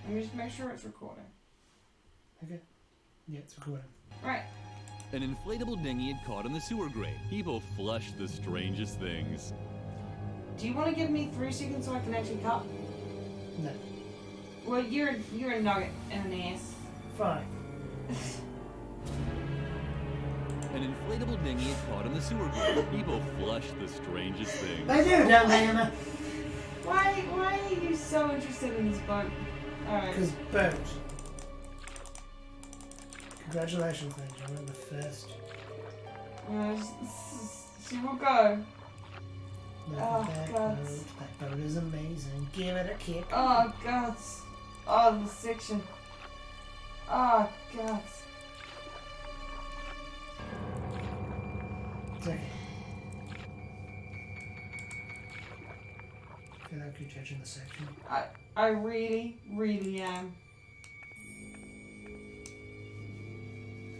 Let me just make sure it's recording. Okay. Yeah, it's recording. Right. An inflatable dinghy had caught on the sewer grate. People flushed the strangest things. Do you want to give me 3 seconds so I can actually cut? No. Well, you're a nugget and an ass. Fine. An inflatable dinghy had caught on the sewer grate. People flushed the strangest things. They do, don't they, Emma? Why are you so interested in this boat? Alright. Because boats. Congratulations, ladies and gentlemen, the first. She will go. Look Oh, at that God. boat. That boat is amazing. Give it a kick. Oh, God. Oh, the section. Oh, God. It's okay. I feel like you're judging the section. I really, really am.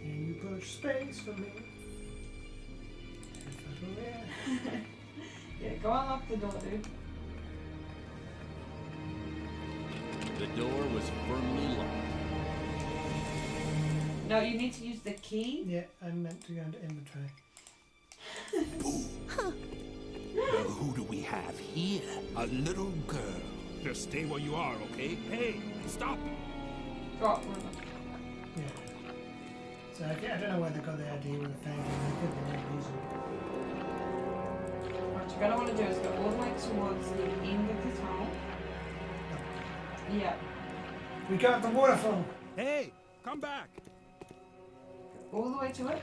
Can you push space for me? Yeah, go unlock the door, dude. The door was firmly locked. No, you need to use the key. Yeah, I meant to go into inventory. Well, who do we have here? A little girl. Just stay where you are, okay? Hey, stop! Drop. Yeah. So I don't know where they got the idea with the phantom. They could be very easy. What you're gonna want to do is go all the way towards the end of the tunnel. Yeah. We got the waterfall. Hey, come back! All the way to it.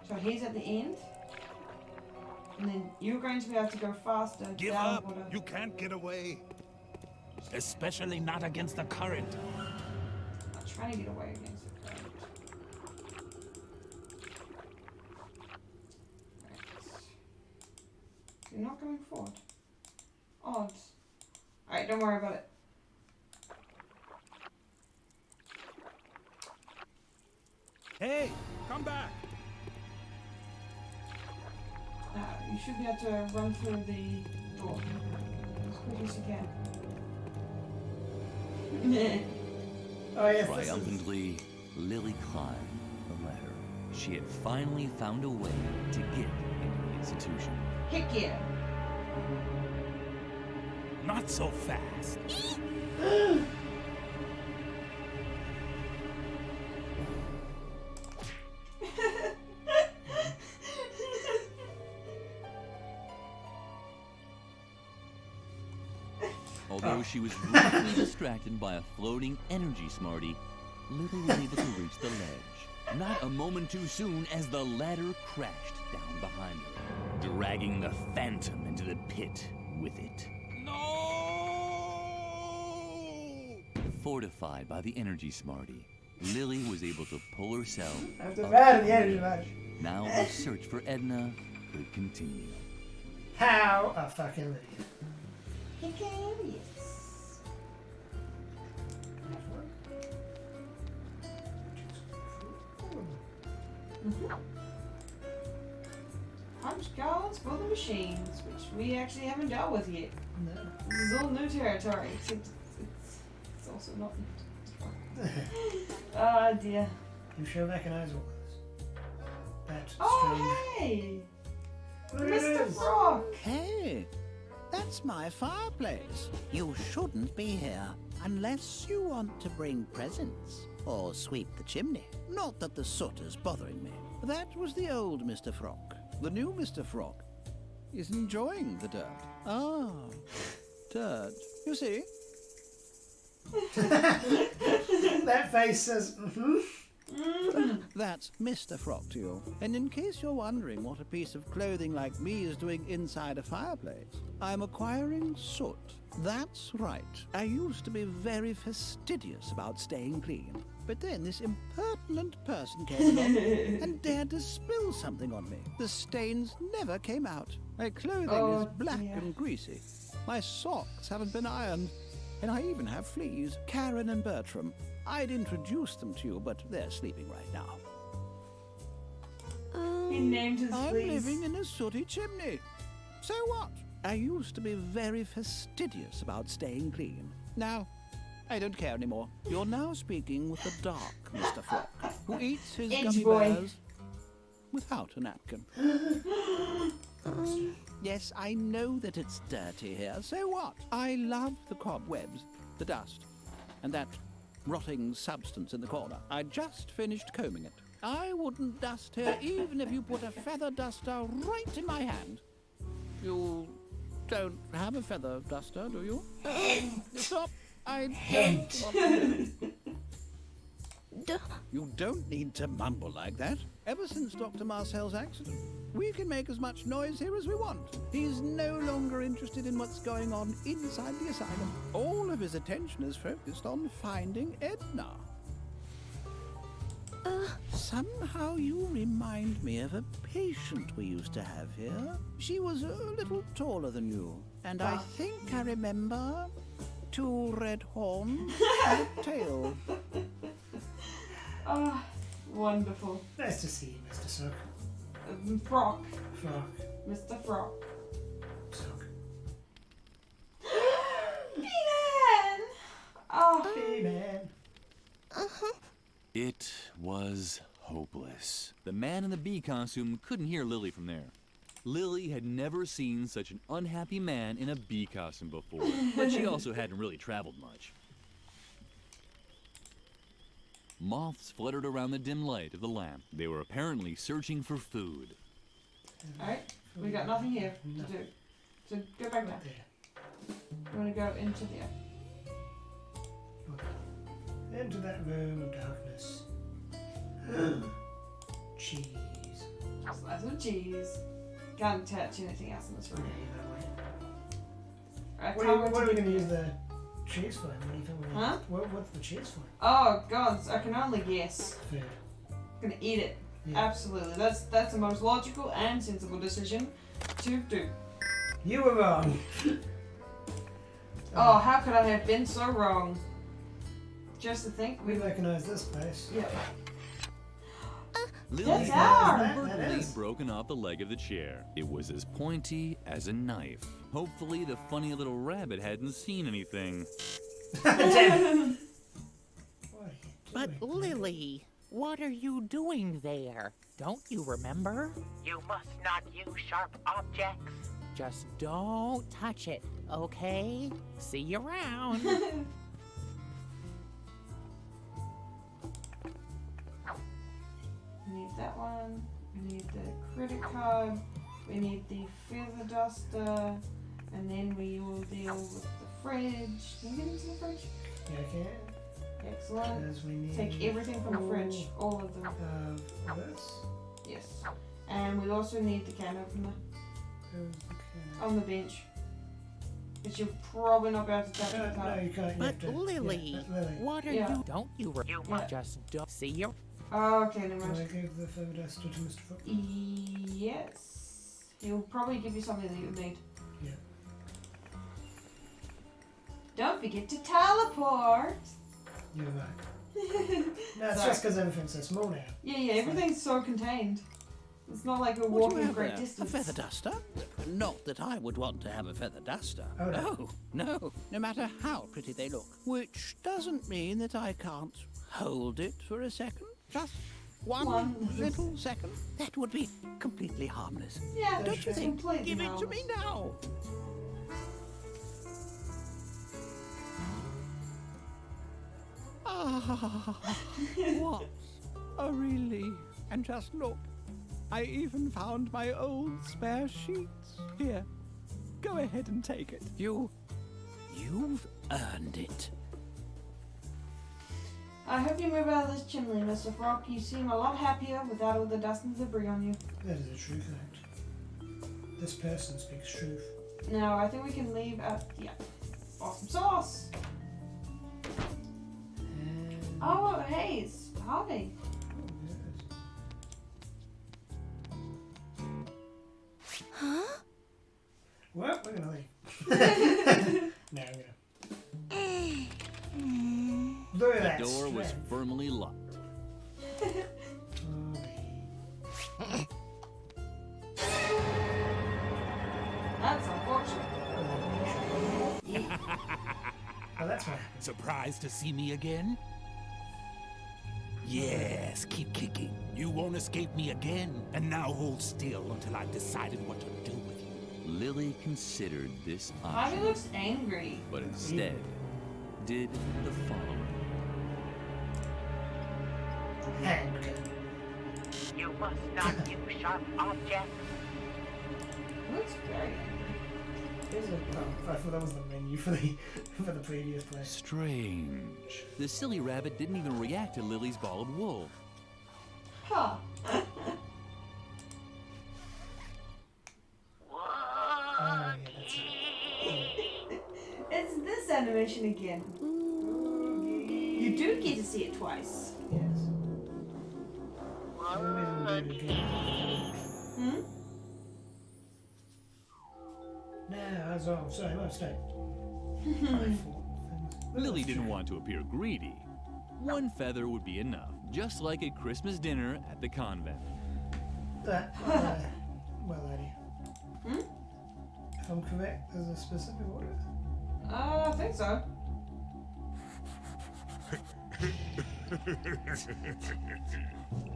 So he's at the end. And then you're going to be able to go faster Give down up! water. You can't get away. Especially not against the current. I'm trying to get away against the current. Right. You're not going forward. Odd. Alright, don't worry about it. Hey, come back! You should be able to run through the door as quick as you can. Oh yes. Triumphantly, Lily climbed the ladder. She had finally found a way to get into the institution. Heck yeah! Not so fast. Although she was briefly distracted by a floating energy smarty, Lily was able to reach the ledge. Not a moment too soon as the ladder crashed down behind her, dragging the phantom into the pit with it. No! Fortified by the energy smarty, Lily was able to pull herself After up that, to the energy the match. ledge. Now the search for Edna could continue. How a fucking idiot. Heck yes! Punch cards for the machines, which we actually haven't dealt with yet. No. This is all new territory, except it's also not new territory. Oh dear. You sure recognize all this? That's Oh strange. hey! Look at Mr. this. Frog! Hey, that's my fireplace. You shouldn't be here unless you want to bring presents or sweep the chimney. Not that the soot is bothering me. That was the old Mr. Frog. The new Mr. Frog is enjoying the dirt. Ah, dirt. You see? That face says, That's Mr. Frog to you. And in case you're wondering what a piece of clothing like me is doing inside a fireplace, I'm acquiring soot. That's right. I used to be very fastidious about staying clean. But then this impertinent person came along and dared to spill something on me. The stains never came out. My clothing is black and greasy. My socks haven't been ironed. And I even have fleas. Karen and Bertram. I'd introduce them to you, but they're sleeping right now. He named his I'm fleas. living in a sooty chimney. So what? I used to be very fastidious about staying clean. Now, I don't care anymore. You're now speaking with the dark Mr. Frog, who eats his Edge gummy boy. bears without a napkin. Yes, I know that it's dirty here. So what? I love the cobwebs, the dust, and that rotting substance in the corner. I just finished combing it. I wouldn't dust here even if you put a feather duster right in my hand. You don't have a feather duster, do you? Stop. I don't want... You don't need to mumble like that. Ever since Dr. Marcel's accident, we can make as much noise here as we want. He's no longer interested in what's going on inside the asylum. All of his attention is focused on finding Edna. Somehow you remind me of a patient we used to have here. She was a little taller than you, and I think I remember 2 red horns and a tail. Oh, wonderful. Nice to see you, Mr. Sock. Frog. Frog. Mr. Frog. Sock. P-Man! Oh, P-Man. It was hopeless. The man in the bee costume couldn't hear Lily from there. Lily had never seen such an unhappy man in a bee costume before, but she also hadn't really traveled much. Moths fluttered around the dim light of the lamp. They were apparently searching for food. alright. We got nothing here to do. So go back there. You want to go into there. Into that room of darkness. Cheese. Slice of cheese. Can't touch anything else in this room. Right, What are we going to use the cheese for? What do you think we're Huh? What's the cheese for? Oh god, I can only guess. Food. I'm gonna eat it. Yeah. Absolutely. That's the most logical and sensible decision to do. You were wrong. Oh, how could I have been so wrong? Just to think We recognize this place. Yep. Lily That's had ours. That inadvertently is. broken off the leg of the chair. It was as pointy as a knife. Hopefully the funny little rabbit hadn't seen anything. Damn. What are you But doing? Lily, what are you doing there? Don't you remember? You must not use sharp objects. Just don't touch it, okay? See you around. We need that one. We need the credit card. We need the feather duster. And then we will deal with the fridge. Can you get into the fridge? Yeah, I can. Excellent. Because we need Take everything from the fridge. All of them. this. Yes. And we also need the can opener Okay. on the bench. But you're probably not about to touch the No, card. you can't. You But have to, Lily, yeah, Lily. what are Yeah. you? Don't you? You Yeah. Just don't. See you. Oh, okay, never Can I mind. give the feather duster to Mr. Fox? Yes. He'll probably give you something that you need. Yeah. Don't forget to teleport. You're right. No, it's Sorry. just because everything's so small now. Yeah, everything's so contained. It's not like we're What do walking you a have great there? distance. A feather duster? Not that I would want to have a feather duster. Oh, no. No, no matter how pretty they look. Which doesn't mean that I can't hold it for a second. Just one little second. That would be completely harmless. Yeah, Don't you it's think? completely Give it to harmless. me now. Ah, what a relief. And just look, I even found my old spare sheets. Here, go ahead and take it. You've earned it. I hope you move out of this chimney, Mr. Frog. You seem a lot happier without all the dust and debris on you. That is a true fact. This person speaks truth. Now, I think we can leave out... Yeah. Awesome sauce. And Oh, hey, it's Harvey. well, we're gonna leave. No, we're gonna. Look at The that door was strength. firmly locked. That's unfortunate. Oh, that's right. Surprised to see me again? Yes, keep kicking. You won't escape me again. And now hold still until I've decided what to do with you. Lily considered this Harvey option, looks angry. but instead did the following. Hanged. You must not use sharp objects. Looks very angry. Here's a, oh, I thought that was the menu for the previous place. Strange. The silly rabbit didn't even react to Lily's ball of wool. Huh. Oh, yeah, that's it. It's this animation again. You do get to see it twice. Yes. No reason to do it again. Hmm? No, that's all. Sorry, my mistake. Lily didn't want to appear greedy. One feather would be enough, just like a Christmas dinner at the convent. Well, lady. Hmm? If I'm correct, there's a specific order. I think so.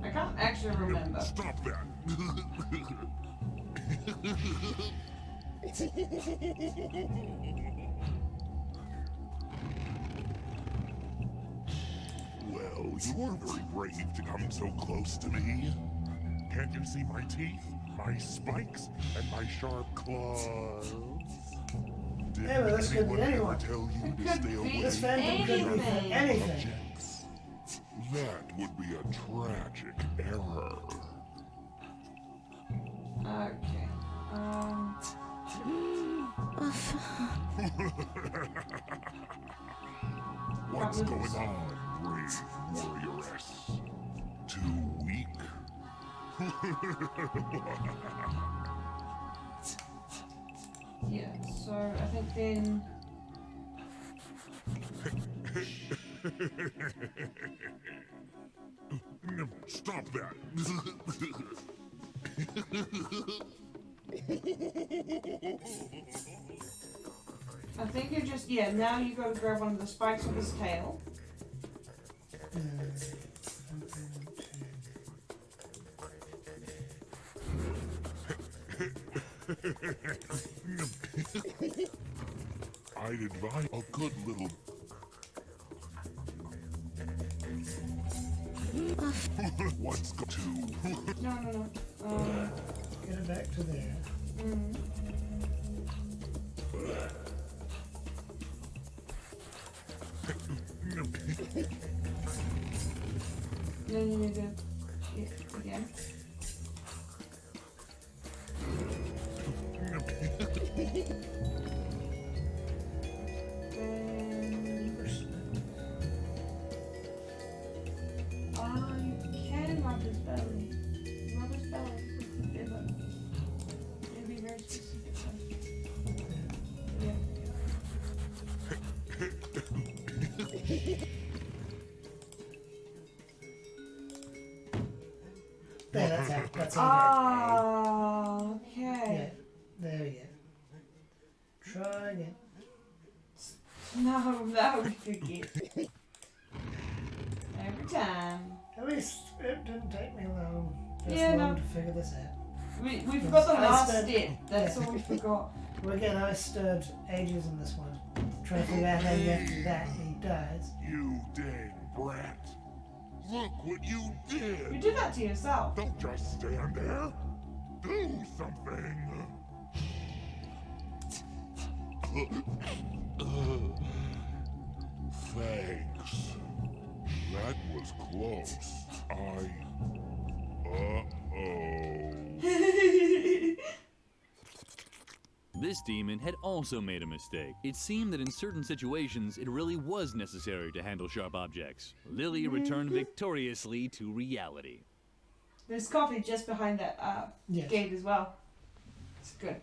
I can't actually remember. Stop that. Well, you are very brave to come so close to me. Can't you see my teeth, my spikes, and my sharp claws? Did Yeah, but this could be anyone anyone. ever tell you It to could stay be away This fandom could be for Anything. anything. objects? That would be a tragic error. Okay. What's going on, brave warrioress? Too weak? Yeah, so I think then. Stop that! I think you just. Yeah, now you gotta grab one of the spikes of his tail. I'd advise a good little. What's go to? No. Get it back to there. Then you need to. Yeah, again. Then. You can rub his belly. Rub his belly with the bibber. It'll be very specific. Yeah. There, that's it. That's it. Oh, Yeah, okay. there we go. Try again. No, that would forget. Every time. At least it didn't take me long. Yeah, long no. to figure this out. We forgot the I last said- step. That's all we forgot. Well, again, I stirred ages in this one. Trying to figure out how you have to do that, and he dies. You dang brat! Look what you You did! did that to yourself. Don't just stand there! Do something! Thanks. That was close. Uh-oh. This demon had also made a mistake. It seemed that in certain situations, it really was necessary to handle sharp objects. Lily returned victoriously to reality. There's coffee just behind that Yes. gate as well. It's good.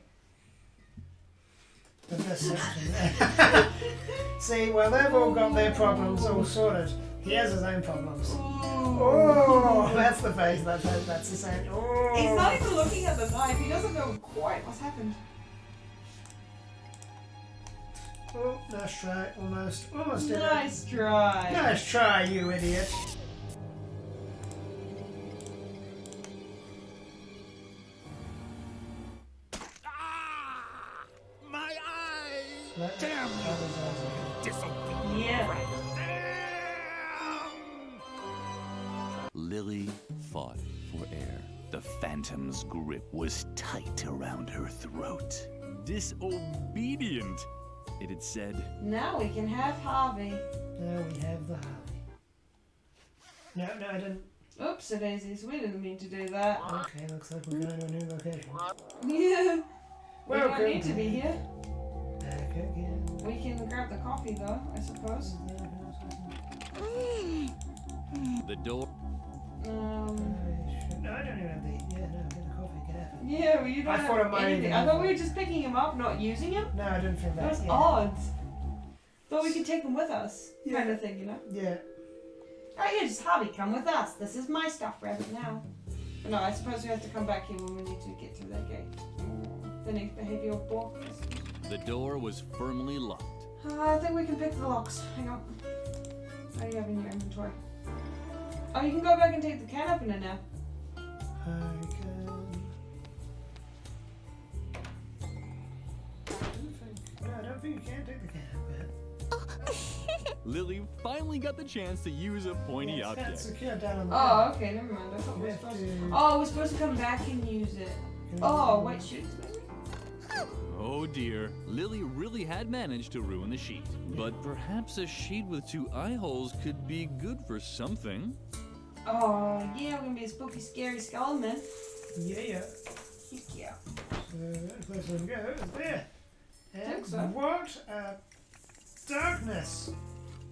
The best section there. See, well, they've all got their problems all sorted. He has his own problems. Oh, that's the face. That's the same. Oh. He's not even looking at the knife. He doesn't know quite what's happened. Oh, nice try. Almost did it. Nice try. Nice try, you idiot. My eyes! Damn you! Disobedient Yeah. brat. Lily fought for air. The phantom's grip was tight around her throat. Disobedient, it had said. Now we can have Harvey. Now we have the Harvey. No, I didn't. Oops, daisies. We didn't mean to do that. Okay, looks like we're going to a new location. Yeah. We don't Welcome. need to be here. Back again. We can grab the coffee though, I suppose. The door. No, I don't even have the. Yeah, no, get the coffee, get out. Yeah, well, you don't I have thought it might anything. even I thought have- we were just picking him up, not using him. No, I didn't think that. That was Yeah. odd. Thought we could take them with us, Yeah. kind of thing, you know. Yeah. Oh yeah, just Harvey, come with us. This is my stuff, rabbit. Now. But no, I suppose we have to come back here when we need to get through that gate. The next behavioural block. The door was firmly locked. I think we can pick the locks. Hang on. What do you have in your inventory? Oh, you can go back and take the can opener now. I can. I don't think you can take the can out yet. Lily finally got the chance to use a pointy Yeah, it's object. secured down on the Oh, okay, never mind. I thought we You were have supposed to. to- Oh, we're supposed to come back and use it. Oh, white shoes, maybe? Oh dear, Lily really had managed to ruin the sheet. But perhaps a sheet with 2 eye holes could be good for something. Oh, yeah, we're gonna be a spooky, scary skull man. Yeah. Yeah. The first one goes there. And Think so. what darkness!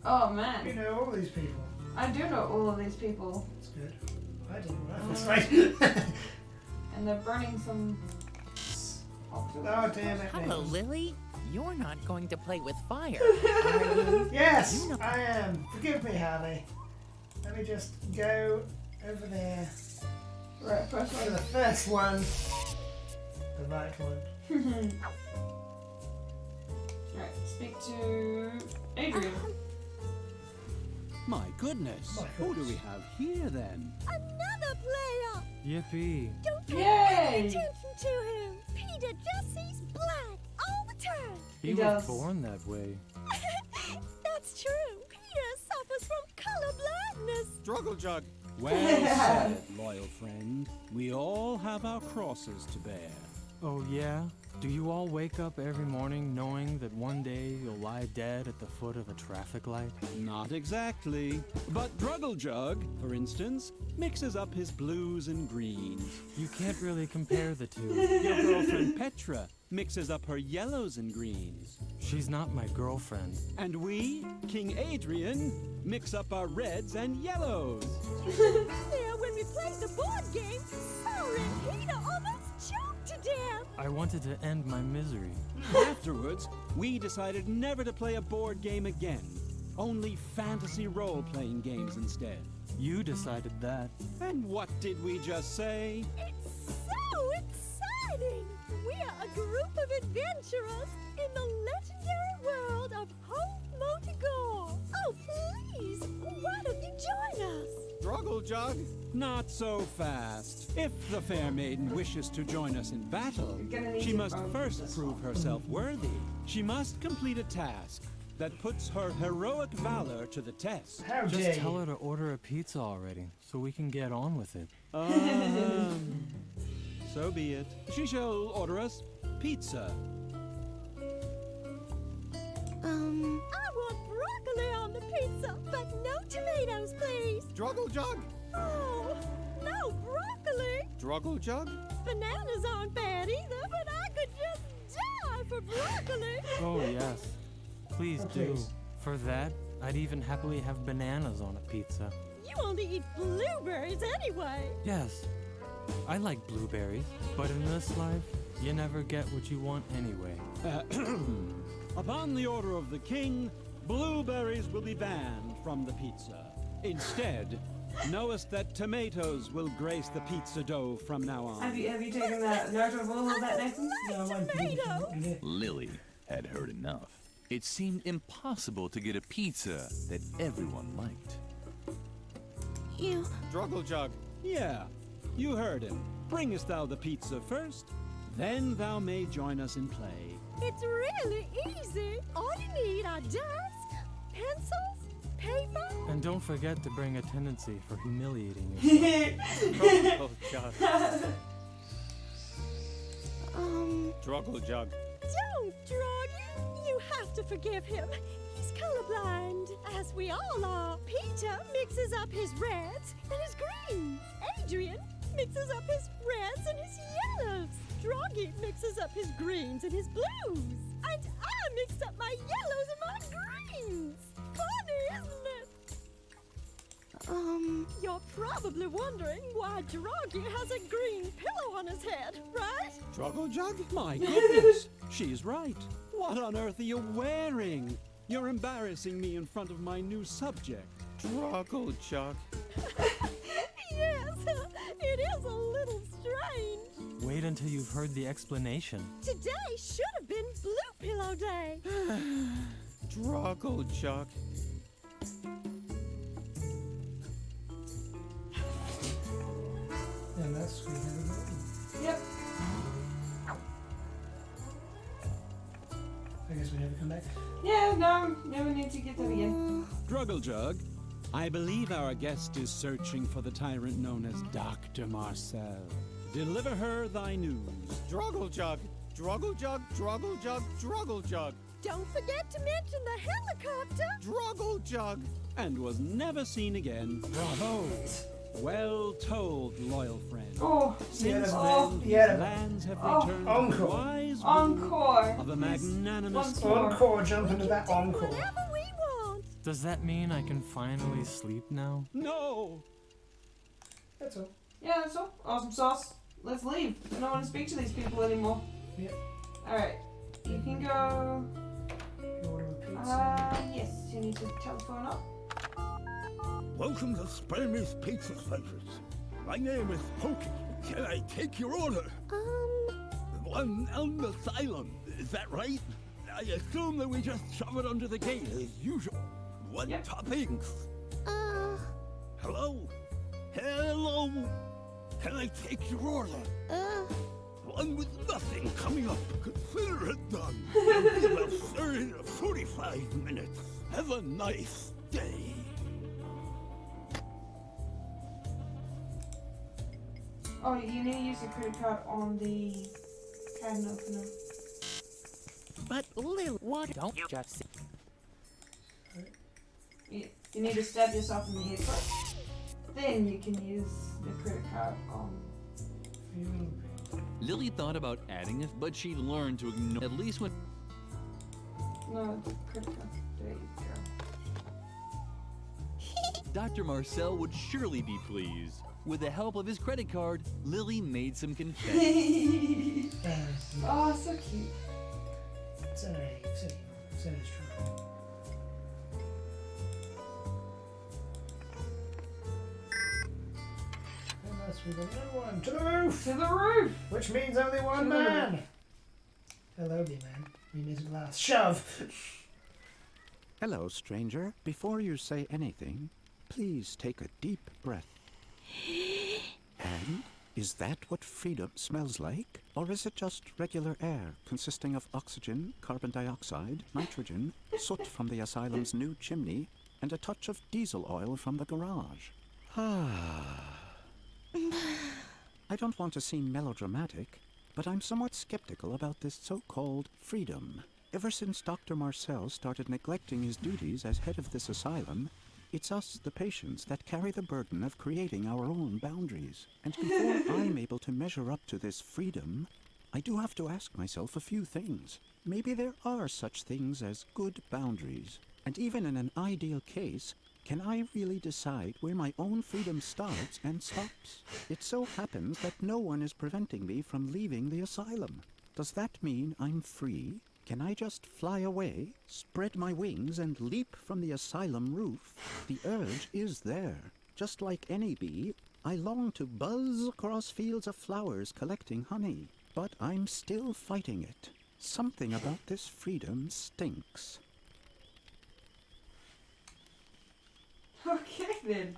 Oh, You man. know all these people. I do know all of these people. That's good. I didn't when I first played. And they're burning some. Oh, damn it. Hello, Nathan. Lily. You're not going to play with fire, are you? Yes, You know- I am. Forgive me, Harvey. Let me just go over there Right, first to the one. first one. The right one. Right, speak to Adrian. My goodness. My Who do goodness. we have here then? Another player! Yippee. Don't pay Yay! any attention to him! Peter just sees black all the time! He He was does. born that way. That's true! Peter suffers from color blindness! Struggle Jug. Well said, loyal friend. We all have our crosses to bear. Oh, yeah? Do you all wake up every morning knowing that one day you'll lie dead at the foot of a traffic light? Not exactly. But Druggle Jug, for instance, mixes up his blues and greens. You can't really compare the two. Your girlfriend Petra mixes up her yellows and greens. She's not my girlfriend. And we, King Adrian, mix up our reds and yellows. There, when we played the board game, sorry, Peter almost choked to death! I wanted to end my misery. Afterwards, we decided never to play a board game again. Only fantasy role-playing games instead. You decided that. And what did we just say? It's so exciting! We're a group of adventurers in the legendary world of Hope Motigor. Oh, please, why don't you join us? Struggle Jug, not so fast. If the fair maiden wishes to join us in battle, You're gonna need she your must phone first for this prove herself worthy. She must complete a task that puts her heroic valor to the test. How dare Just tell you? her to order a pizza already, so we can get on with it. So be it. She shall order us pizza. I want broccoli on the pizza, but no tomatoes, please. Struggle Jug, Oh, no broccoli. Struggle Jug. Bananas aren't bad either, but I could just die for broccoli. Oh, yes. Please Oh, do. please. For that, I'd even happily have bananas on a pizza. You only eat blueberries anyway. Yes, I like blueberries, but in this life, you never get what you want anyway. Upon the order of the king, blueberries will be banned from the pizza. Instead, knowest that tomatoes will grace the pizza dough from now on. Have you taken that note of all of that, Nathan? No, one Tomato. Lily had heard enough. It seemed impossible to get a pizza that everyone liked. Druggle-jug, yeah, you heard him. Bringest thou the pizza first, then thou may join us in play. It's really easy. All you need are desk, pencils, paper. And don't forget to bring a tendency for humiliating yourself. Druggle-jug. Don't, Droggy. You have to forgive him. He's colorblind, as we all are. Peter mixes up his reds and his greens. Adrian mixes up his reds and his yellows. Droggy mixes up his greens and his blues. And I mixed up my yellows and my greens. Funny, isn't it? You're probably wondering why Droggy has a green pillow on his head, right? Druggle-jug? My goodness, she's right. What on earth are you wearing? You're embarrassing me in front of my new subject. Druggle-jug. Yes, it is a little strange. Wait until you've heard the explanation. Today should have been Blue Pillow Day. Druggle-jug. And that's we have Yep. I guess we never come back. Yeah, no, never need to get that again. Druggle-jug, I believe our guest is searching for the tyrant known as Dr. Marcel. Deliver her thy news. Druggle-jug, druggle-jug, druggle-jug, druggle-jug. Don't forget to mention the helicopter. Druggle-jug, and was never seen again. Bravo! Well told, loyal friend. Oh, Since oh, then, lands have returned to the Encore. wise encore. of a magnanimous Encore, jump into that encore. Whatever we want. Does that mean I can finally sleep now? No! That's all. Yeah, that's all. Awesome sauce. Let's leave. I don't want to speak to these people anymore. Yep. Alright. You can go. You order the pizza. Yes, you need to telephone up. Welcome to Spelmy's Pizza Slices. My name is Pokey. Can I take your order? One Elm Asylum, is that right? I assume that we just shove it under the gate as usual. What toppings? Hello? Hello? Can I take your order? One with nothing coming up. Consider it done. It'll be about 30 to 45 minutes. Have a nice day. Oh, you need to use the credit card on the can opener. But Lil, what? Don't you just You need to stab yourself in the head first. Then you can use the credit card on. Lily thought about adding it, but she learned to ignore at least when. No, the credit card. There you go. Dr. Marcel would surely be pleased. With the help of his credit card, Lily made some confetti. Oh, so cute. So is true. Unless we got no one. To the roof! To the roof! Which means only one man. Hello, me man. We made it last. Shove! Hello, stranger. Before you say anything, please take a deep breath. And is that what freedom smells like? Or is it just regular air consisting of oxygen, carbon dioxide, nitrogen, soot from the asylum's new chimney, and a touch of diesel oil from the garage? I don't want to seem melodramatic, but I'm somewhat skeptical about this so-called freedom. Ever since Dr. Marcel started neglecting his duties as head of this asylum, it's us, the patients, that carry the burden of creating our own boundaries. And before I'm able to measure up to this freedom, I do have to ask myself a few things. Maybe there are such things as good boundaries. And even in an ideal case, can I really decide where my own freedom starts and stops? It so happens that no one is preventing me from leaving the asylum. Does that mean I'm free? Can I just fly away, spread my wings, and leap from the asylum roof? The urge is there. Just like any bee, I long to buzz across fields of flowers collecting honey. But I'm still fighting it. Something about this freedom stinks. Okay then.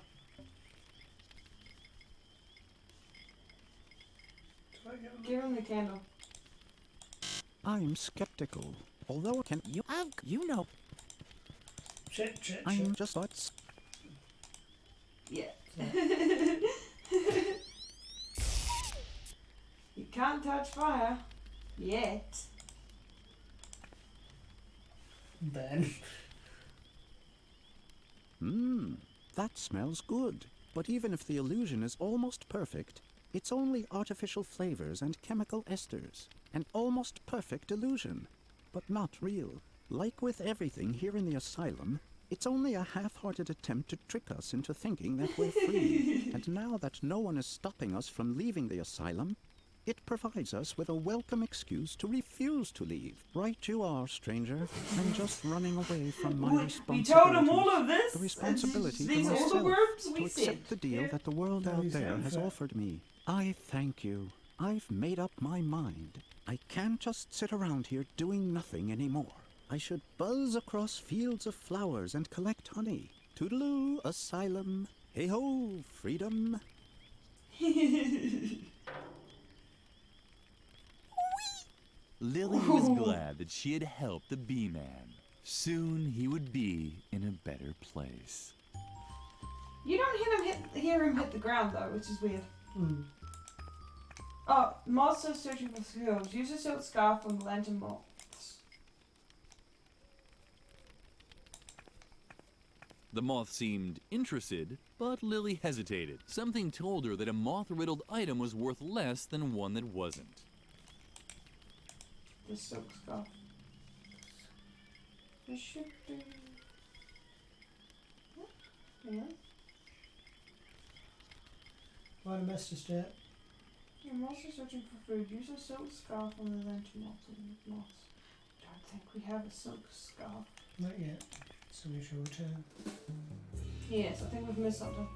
Give him the candle. I'm skeptical, although can You know. Shit. I'm just not. Yeah. You can't touch fire. Yet. Ben. That smells good. But even if the illusion is almost perfect, it's only artificial flavors and chemical esters. An almost perfect illusion, but not real. Like with everything here in the asylum, it's only a half-hearted attempt to trick us into thinking that we're free. And now that no one is stopping us from leaving the asylum, it provides us with a welcome excuse to refuse to leave. Right you are, stranger. I'm just running away from my responsibility. We told him all of this. The responsibility to These are all myself, the words we to accept said. the deal that the world out there has offered me. I thank you. I've made up my mind. I can't just sit around here doing nothing anymore. I should buzz across fields of flowers and collect honey. Toodaloo, asylum. Hey-ho, freedom. Lily was glad that she had helped the bee-man. Soon he would be in a better place. You don't hear him hit the ground though, which is weird. Oh, moths are searching for skills. Use a silk scarf on the lantern moths. The moth seemed interested, but Lily hesitated. Something told her that a moth-riddled item was worth less than one that wasn't. The silk scarf. There should be... Yeah. Might have missed us yet. I'm also searching for food. Use a silk scarf on the lantern moths. Don't think we have a silk scarf. Not yet. So we shall return. Yes, I think we've missed something.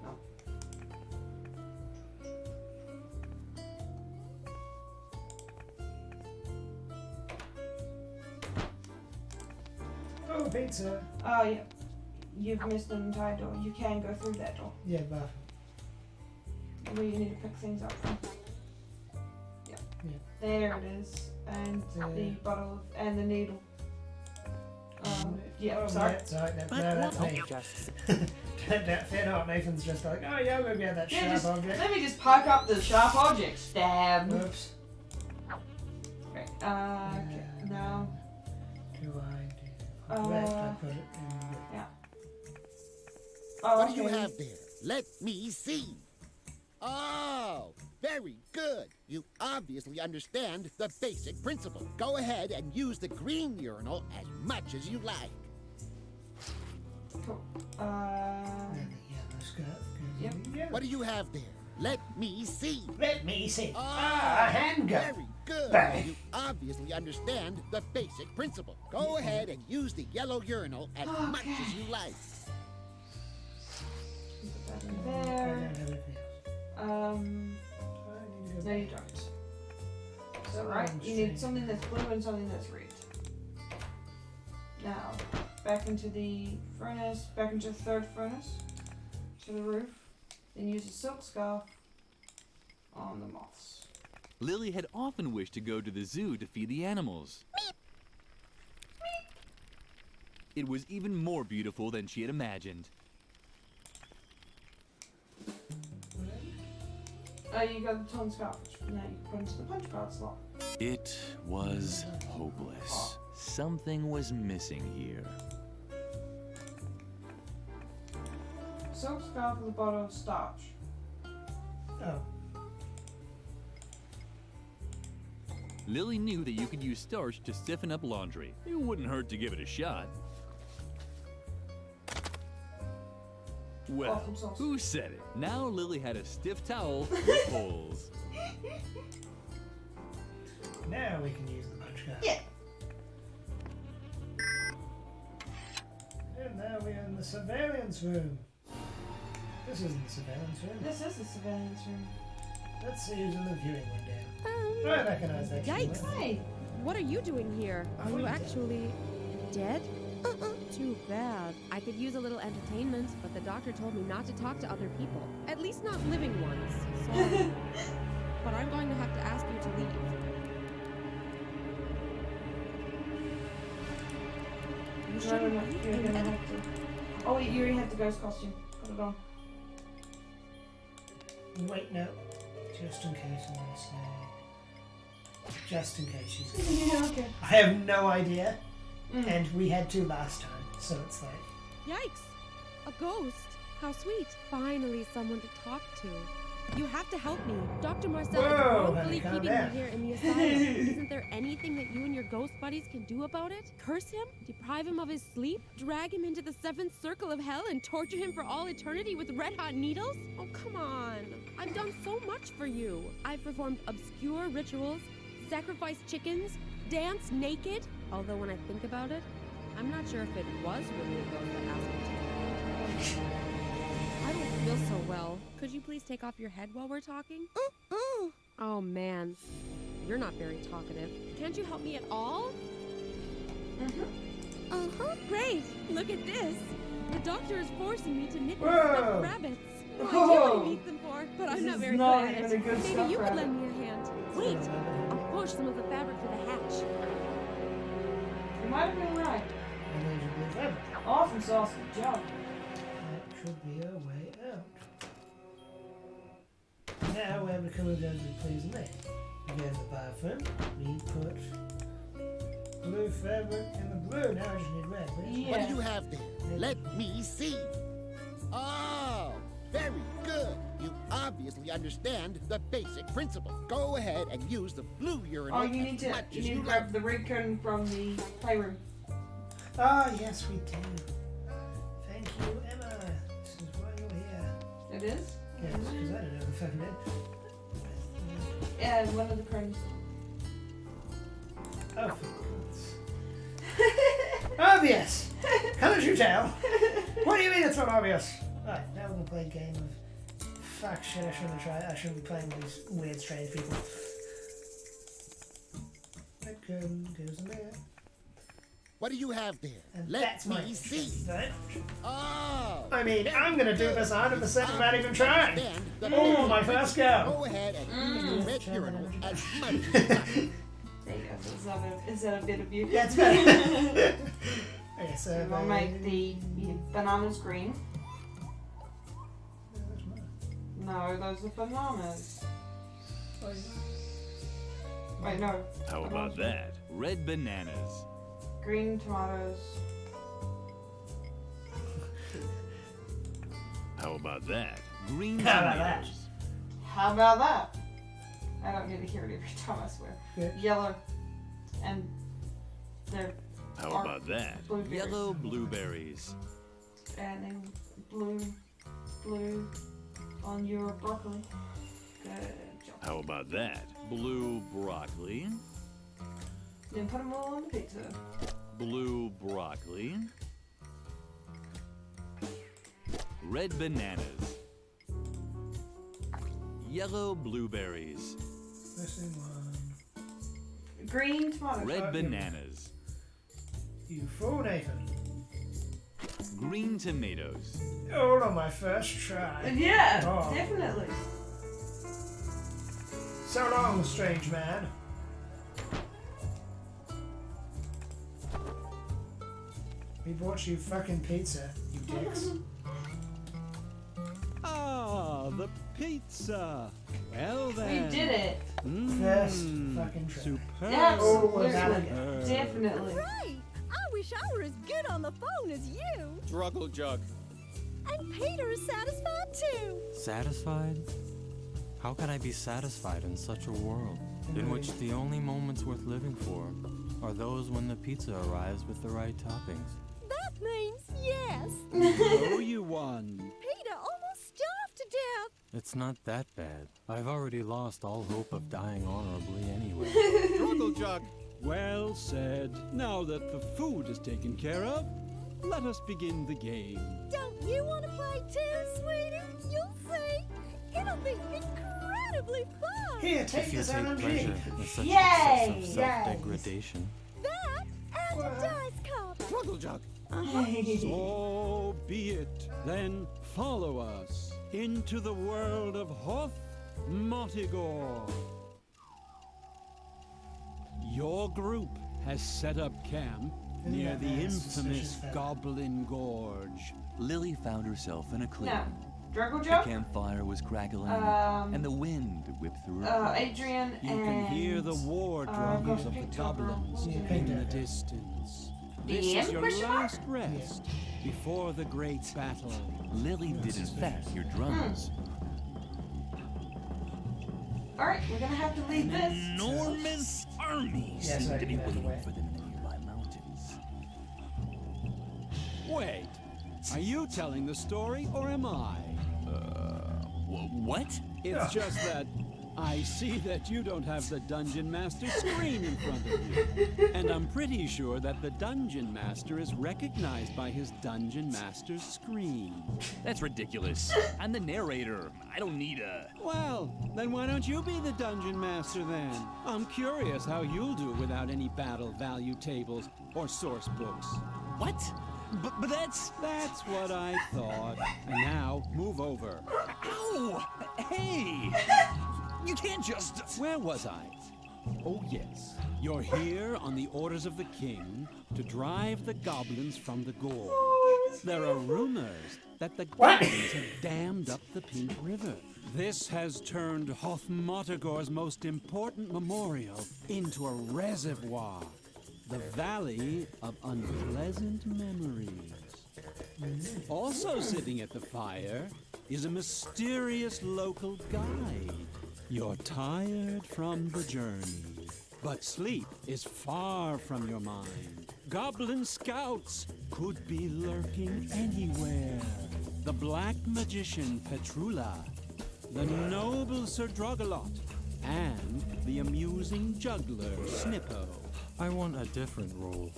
No. Oh, pizza. Oh, yeah. You've missed an entire door. You can go through that door. Yeah, but Where you need to pick things up from. Yeah. There it is. And the bottle and the needle. Yeah, oh, sorry. Yeah, sorry. No, that's me. Fair not. Nathan's just like, oh yeah, we'll get that sharp object. Let me just poke up the sharp object. Stab. Oops. Okay. Okay. Now. Do I put it in? Yeah. Oh, what do you have there? Let me see. Oh, very good. You obviously understand the basic principle. Go ahead and use the green urinal as much as you like. Cool. And the yellow scarf. Yep. What do you have there? Let me see. Let me see. Oh, a handgun. Very good. Bang. You obviously understand the basic principle. Go ahead and use the yellow urinal as much as you like. Put that in there. No, you don't. So, right, you need something that's blue and something that's red. Now, back into the furnace, back into the third furnace, to the roof. Then use a silk scarf on the moths. Lily had often wished to go to the zoo to feed the animals. It was even more beautiful than she had imagined. You got the tone scarf. Now you put into the punch card slot. It was hopeless. Something was missing here. Silk scarf with a bottle of starch. Oh. Lily knew that you could use starch to stiffen up laundry. It wouldn't hurt to give it a shot. Well, who said it? Now Lily had a stiff towel with holes. Now we can use the punch card. Yeah. And now we're in the surveillance room. This isn't the surveillance room. This is the surveillance room. Let's see who's in the viewing window. I recognize that. Yikes. Hey, what are you doing here? Are you actually dead? Too bad. I could use a little entertainment, but the doctor told me not to talk to other people. At least not living ones. Sorry. But I'm going to have to ask you to leave. You shouldn't leave. You're gonna have to. Oh wait, you already have the ghost costume. Put it on. Wait, no. Just in case I'm gonna say. Just in case she's. Yeah, okay. I have no idea. And we had 2 last time, so it's like. Yikes! A ghost. How sweet. Finally someone to talk to. You have to help me. Dr. Marcel is wrongfully keeping me here in the asylum. Isn't there anything that you and your ghost buddies can do about it? Curse him? Deprive him of his sleep? Drag him into the 7th circle of hell and torture him for all eternity with red-hot needles? Oh, come on. I've done so much for you. I've performed obscure rituals, sacrificed chickens, danced naked. Although when I think about it, I'm not sure if it was really a ghost that asked me to. I don't feel so well. Could you please take off your head while we're talking? Oh man, you're not very talkative. Can't you help me at all? Great, look at this. The doctor is forcing me to knit with stuffed rabbits. No idea what he needs them for, but I'm not very good at it. Maybe you could lend me a hand. Wait, I'll push some of the fabric for the hatch. You might have been right. Awesome sauce, good job. That should be a way out. Now we're becoming going to please me. We go to the bathroom, we put blue fabric in the blue. Now I just need red. Yeah. What do you have there? Let me see. Oh, very good. You obviously understand the basic principle. Go ahead and use the blue urinal. Oh, you need to grab the red curtain from the playroom. Ah, yes, we do. Thank you, Emma. This is why you're here. It is? Yes, because I don't know the fucking name. Yeah, one of the curtains. Oh, for God's obvious! Can't you tell? What do you mean it's not obvious? Alright, now we're going to play a game of fuck shit, I shouldn't be playing with these weird, strange people. That curtain goes in there. What do you have there? And Let me see. Oh! I mean, I'm going to do this 100% without even trying. Oh, my first go. Go ahead and use the red urinal as much as you like. There you go. Is that a bit of you? Yeah, it's better. Okay, so we'll make the bananas green. No, those are bananas. Wait, no. How about that? Red bananas. Green tomatoes. How about that? Green How about tomatoes. How about that? I don't need to hear it every time, I swear. Yeah. Yellow. And they're. How about that? Blueberries. Yellow blueberries. And then blue on your broccoli. Good job. How about that? Blue broccoli. Then put them all on the pizza. Blue broccoli. Red bananas. Yellow blueberries. Missing one. Green tomatoes. Red bananas. You fool, Nathan. Green tomatoes. All on my first try. Yeah, Oh. definitely. So long, strange man. We bought you fucking pizza, you dicks. Ah, the pizza. Well then. We did it. First fucking try. Superb. Absolutely. Definitely. Right! I wish I were as good on the phone as you. Druggle jug. And Peter is satisfied too. Satisfied? How can I be satisfied in such a world in which the only moments worth living for are those when the pizza arrives with the right toppings? That means yes. Oh, you won. Peter almost starved to death. It's not that bad. I've already lost all hope of dying honorably anyway. Druggle jug. Well said. Now that the food is taken care of, let us begin the game. Don't you want to play too, sweetie? You'll see. It'll be incredibly fun. Here, take If you this take LMG. pleasure in such Yay! excessive self-degradation. That and a dice cup. Struggle jug. Hey. So be it. Then follow us into the world of Hoth Motigor. Your group has set up camp near the infamous Goblin Gorge. Lily found herself in a clearing. Now, Druggle The Joe, campfire was crackling, and the wind whipped through her clothes. Adrian, You and can hear the war drums of the pink top girl. goblins Yeah, in pink the top. distance. The This is end, your question mark? last rest before the great battle. Lily did in fact hear drums. Alright, we're gonna have to leave this. Enormous army Yeah, seemed sorry, to be you have to waiting wait. for them in the nearby mountains. Wait, are you telling the story or am I? What? It's just that I see that you don't have the Dungeon Master screen in front of you. And I'm pretty sure that the Dungeon Master is recognized by his Dungeon Master's screen. That's ridiculous. I'm the narrator. I don't need a... Well, then why don't you be the Dungeon Master then? I'm curious how you'll do without any battle value tables or source books. What? But that's... That's what I thought. And now, move over. Ow! Hey! You can't just... Where was I? Oh, yes. You're here on the orders of the king to drive the goblins from the gorge. There are rumors that the goblins have dammed up the Pink River. This has turned Hoth Motigor's most important memorial into a reservoir. The Valley of Unpleasant Memories. Also sitting at the fire is a mysterious local guide. You're tired from the journey, but sleep is far from your mind. Goblin scouts could be lurking anywhere. The black magician Petrula, the noble Sir Drogalot, and the amusing juggler Snippo. I want a different role.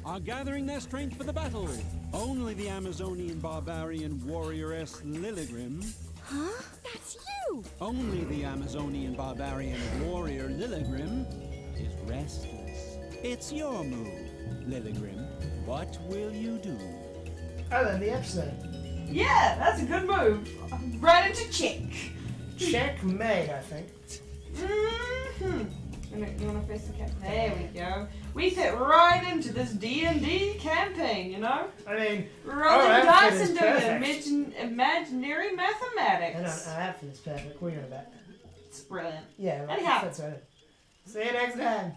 Are gathering their strength for the battle. Only the Amazonian barbarian warrioress Lilligrim. Huh? That's you! Only the Amazonian barbarian warrior Lilligrim is restless. It's your move, Lilligrim. What will you do? Oh, then the episode. Yeah, that's a good move. Right into check. Checkmate, I think. Mm-hmm. You wanna face the cat? There we go. We fit right into this D&D campaign, you know? I mean, rolling our dice outfit is and doing perfect. imaginary And mathematics. our outfit is perfect. We're gonna bet. It's brilliant. Yeah, Anyhow. that's right. See you next time.